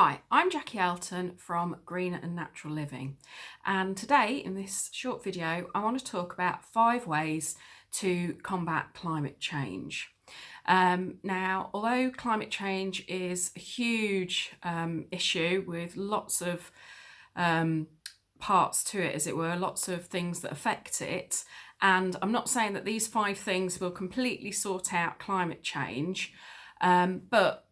Hi, I'm Jackie Elton from Green and Natural Living, and today in this short video I want to talk about 5 ways to combat climate change. Now, although climate change is a huge issue with lots of parts to it, as it were, lots of things that affect it, and I'm not saying that these 5 things will completely sort out climate change, but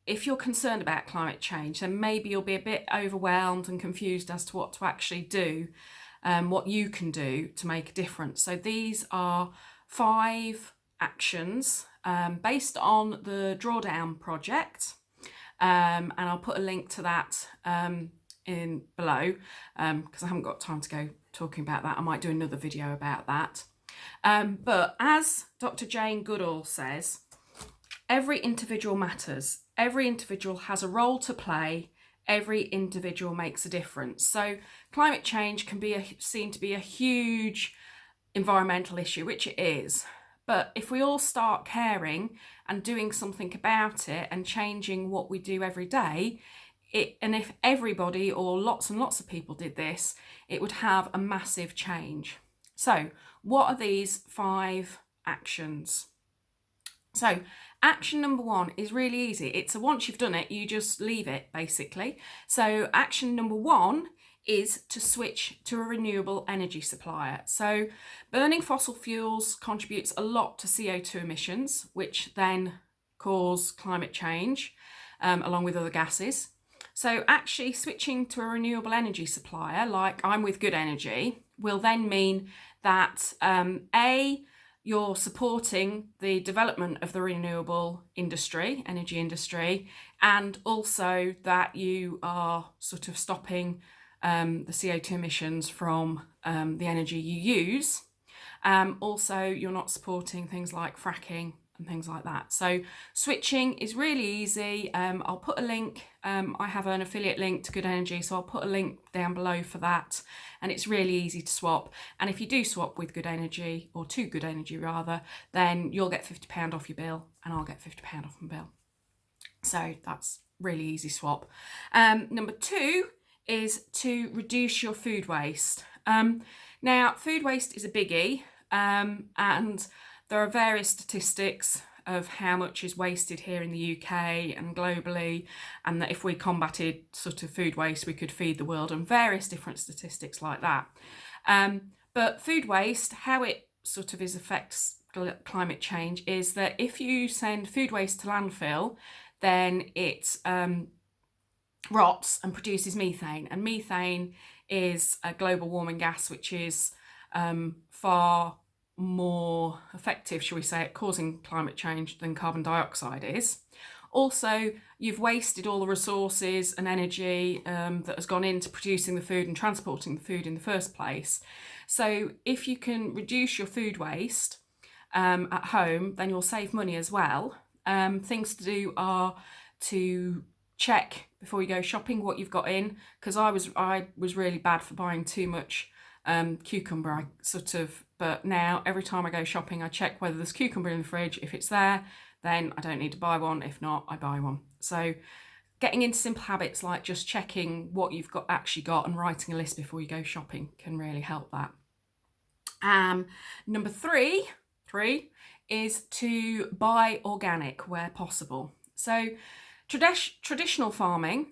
if you're concerned about climate change, then maybe you'll be a bit overwhelmed and confused as to what to actually do, what you can do to make a difference. So these are 5 actions based on the Drawdown project, and I'll put a link to that in below because I haven't got time to go talking about that. I might do another video about that. But as Dr. Jane Goodall says, every individual matters. Every individual has a role to play. Every individual makes a difference. So climate change can be seen to be a huge environmental issue, which it is. But if we all start caring and doing something about it and changing what we do every day, and if everybody or lots and lots of people did this, it would have a massive change. So what are these 5 actions? So action number 1 is really easy. It's once you've done it, you just leave it basically. So action number 1 is to switch to a renewable energy supplier. So burning fossil fuels contributes a lot to CO2 emissions, which then cause climate change along with other gases. So actually switching to a renewable energy supplier, like I'm with Good Energy, will then mean that you're supporting the development of the renewable industry, energy industry, and also that you are sort of stopping the CO2 emissions from the energy you use. Also, you're not supporting things like fracking and things like that. So switching is really easy. I'll put a link. I have an affiliate link to Good Energy, so I'll put a link down below for that. And it's really easy to swap. And if you do swap with Good Energy, or to Good Energy rather, then you'll get £50 off your bill and I'll get £50 off my bill. So that's really easy swap. Number 2 is to reduce your food waste. Now, food waste is a biggie, and there are various statistics of how much is wasted here in the UK and globally, and that if we combated sort of food waste, we could feed the world, and various different statistics like that. But food waste, how it sort of affects climate change is that if you send food waste to landfill, then it rots and produces methane, and methane is a global warming gas which is far more effective, shall we say, at causing climate change than carbon dioxide is. Also, you've wasted all the resources and energy that has gone into producing the food and transporting the food in the first place. So if you can reduce your food waste at home, then you'll save money as well. Things to do are to check before you go shopping what you've got in, because I was really bad for buying too much cucumber, but now every time I go shopping I check whether there's cucumber in the fridge. If it's there, then I don't need to buy one. If not, I buy one. So getting into simple habits like just checking what you've actually got and writing a list before you go shopping can really help that. Number 3 is to buy organic where possible. So traditional farming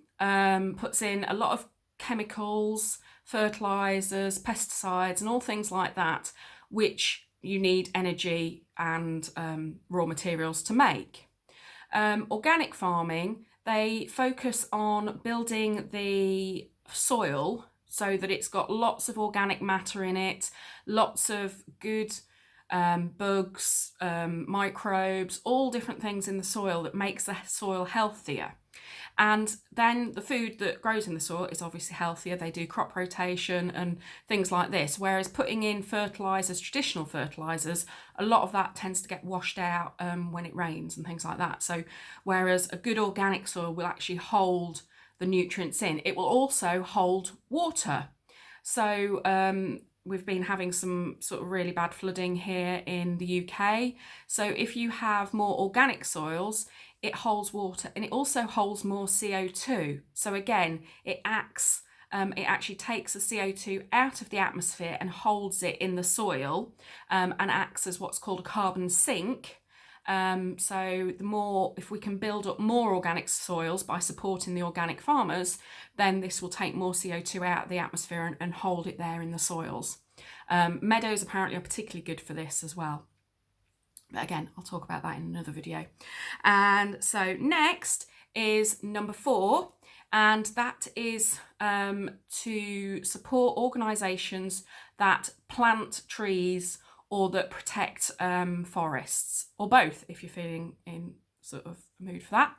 puts in a lot of chemicals, fertilizers, pesticides, and all things like that, which you need energy and raw materials to make. Organic farming, they focus on building the soil so that it's got lots of organic matter in it, lots of good bugs, microbes, all different things in the soil that makes the soil healthier. And then the food that grows in the soil is obviously healthier. They do crop rotation and things like this, whereas putting in fertilizers, traditional fertilizers, a lot of that tends to get washed out when it rains and things like that. So whereas a good organic soil will actually hold the nutrients in, it will also hold water. So we've been having some sort of really bad flooding here in the UK. So if you have more organic soils, it holds water, and it also holds more CO2. So again, it actually takes the CO2 out of the atmosphere and holds it in the soil, and acts as what's called a carbon sink. So if we can build up more organic soils by supporting the organic farmers, then this will take more CO2 out of the atmosphere and hold it there in the soils. Meadows apparently are particularly good for this as well. But again, I'll talk about that in another video. And so next is number 4, and that is to support organisations that plant trees or that protect forests, or both, if you're feeling in sort of a mood for that.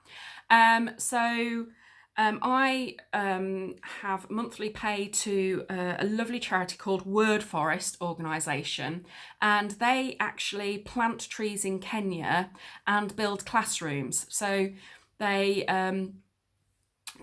I have monthly pay to a lovely charity called Word Forest organisation, and they actually plant trees in Kenya and build classrooms. So they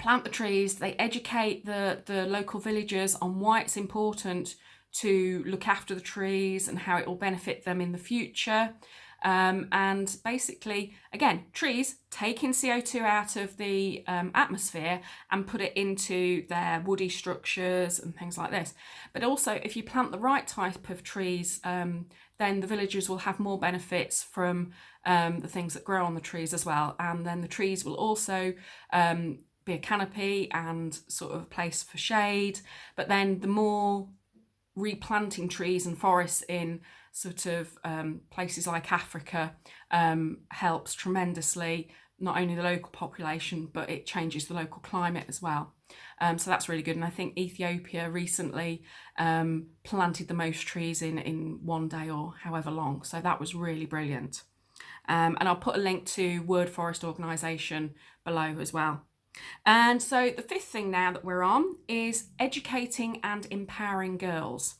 plant the trees, they educate the local villagers on why it's important to look after the trees and how it will benefit them in the future. And basically, again, trees taking CO2 out of the atmosphere and put it into their woody structures and things like this. But also, if you plant the right type of trees, then the villagers will have more benefits from the things that grow on the trees as well. And then the trees will also be a canopy and sort of a place for shade. But then the more replanting trees and forests in sort of places like Africa helps tremendously, not only the local population, but it changes the local climate as well. So that's really good. And I think Ethiopia recently planted the most trees in one day or however long. So that was really brilliant. And I'll put a link to Word Forest organisation below as well. And so the 5th thing now that we're on is educating and empowering girls.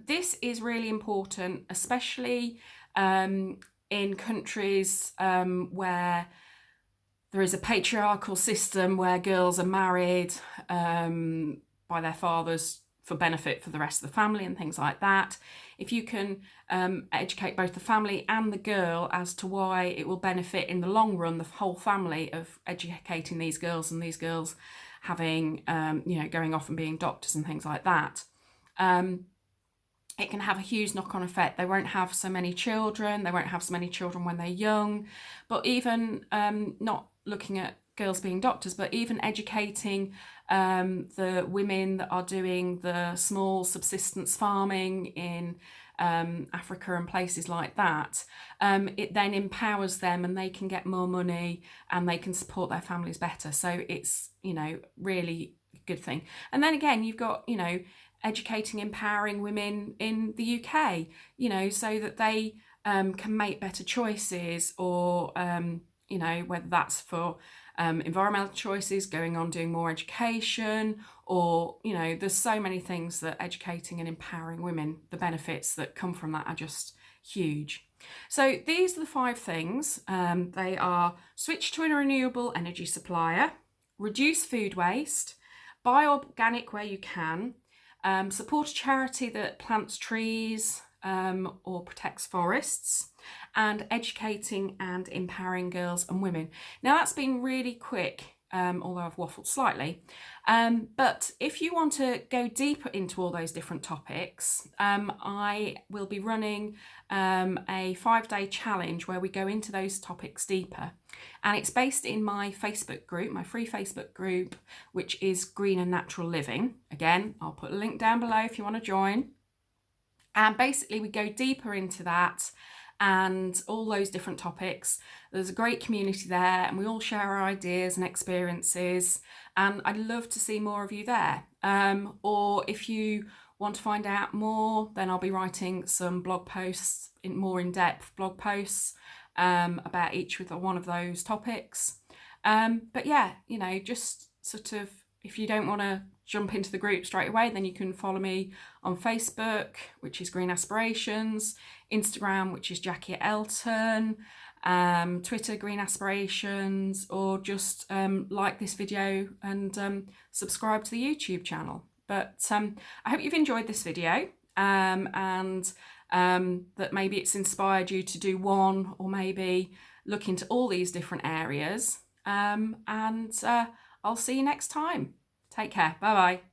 This is really important, especially in countries where there is a patriarchal system where girls are married by their fathers for benefit for the rest of the family and things like that. If you can educate both the family and the girl as to why it will benefit in the long run the whole family of educating these girls, and these girls having going off and being doctors and things like that, it can have a huge knock-on effect. They won't have so many children. They won't have so many children when they're young. But even not looking at girls being doctors, but even educating the women that are doing the small subsistence farming in Africa and places like that, it then empowers them and they can get more money and they can support their families better. So it's, really a good thing. And then again, you've got, educating, empowering women in the UK, so that they can make better choices, or, whether that's for environmental choices, going on doing more education, or, there's so many things that educating and empowering women, the benefits that come from that are just huge. So these are the 5 things. They are: switch to a renewable energy supplier, reduce food waste, buy organic where you can, support a charity that plants trees or protects forests, and educating and empowering girls and women. Now that's been really quick, although I've waffled slightly. But if you want to go deeper into all those different topics, I will be running a 5-day challenge where we go into those topics deeper. And it's based in my Facebook group, my free Facebook group, which is Green and Natural Living. Again, I'll put a link down below if you want to join. And basically we go deeper into that and all those different topics. There's a great community there and we all share our ideas and experiences, and I'd love to see more of you there. Or if you want to find out more, then I'll be writing some blog posts, more in-depth blog posts about each with one of those topics. But yeah, just sort of, if you don't want to jump into the group straight away, then you can follow me on Facebook, which is Green Aspirations, Instagram, which is Jackie Elton, Twitter, Green Aspirations, or just like this video and subscribe to the YouTube channel. But I hope you've enjoyed this video, and that maybe it's inspired you to do one or maybe look into all these different areas. And I'll see you next time. Take care. Bye bye.